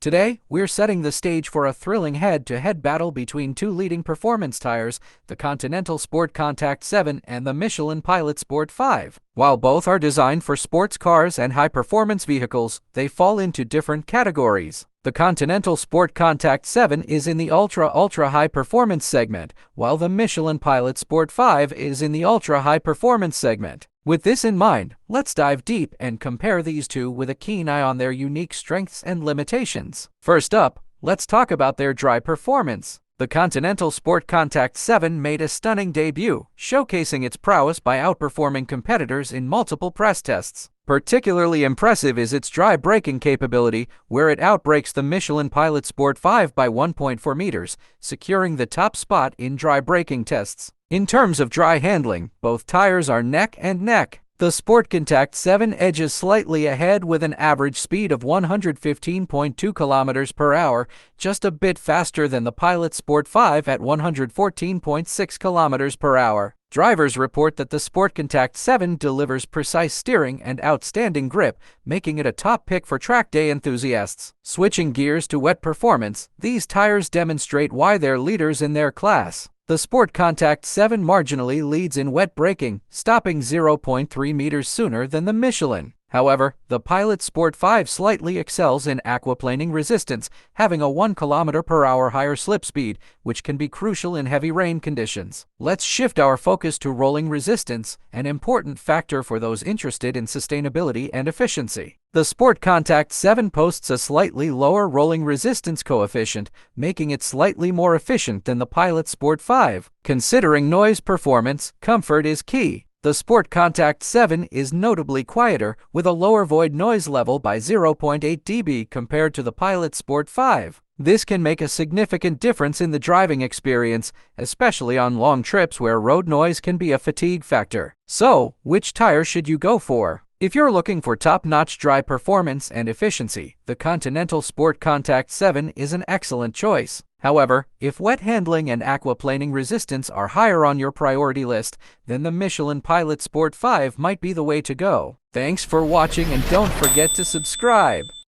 Today, we're setting the stage for a thrilling head-to-head battle between two leading performance tires, the Continental SportContact 7 and the Michelin Pilot Sport 5. While both are designed for sports cars and high-performance vehicles, they fall into different categories. The Continental SportContact 7 is in the ultra-high performance segment, while the Michelin Pilot Sport 5 is in the ultra-high performance segment. With this in mind, let's dive deep and compare these two with a keen eye on their unique strengths and limitations. First up, let's talk about their dry performance. The Continental SportContact 7 made a stunning debut, showcasing its prowess by outperforming competitors in multiple press tests. Particularly impressive is its dry braking capability, where it outbrakes the Michelin Pilot Sport 5 by 1.4 meters, securing the top spot in dry braking tests. In terms of dry handling, both tires are neck and neck. The SportContact 7 edges slightly ahead with an average speed of 115.2 kilometers per hour, just a bit faster than the Pilot Sport 5 at 114.6 kilometers per hour. Drivers report that the SportContact 7 delivers precise steering and outstanding grip, making it a top pick for track day enthusiasts. Switching gears to wet performance, these tires demonstrate why they're leaders in their class. The SportContact 7 marginally leads in wet braking, stopping 0.3 meters sooner than the Michelin. However, the Pilot Sport 5 slightly excels in aquaplaning resistance, having a 1 km/h higher slip speed, which can be crucial in heavy rain conditions. Let's shift our focus to rolling resistance, an important factor for those interested in sustainability and efficiency. The SportContact 7 posts a slightly lower rolling resistance coefficient, making it slightly more efficient than the Pilot Sport 5. Considering noise performance, comfort is key. The SportContact 7 is notably quieter, with a lower void noise level by 0.8 dB compared to the Pilot Sport 5. This can make a significant difference in the driving experience, especially on long trips where road noise can be a fatigue factor. So, which tire should you go for? If you're looking for top-notch dry performance and efficiency, the Continental SportContact 7 is an excellent choice. However, if wet handling and aquaplaning resistance are higher on your priority list, then the Michelin Pilot Sport 5 might be the way to go. Thanks for watching and don't forget to subscribe.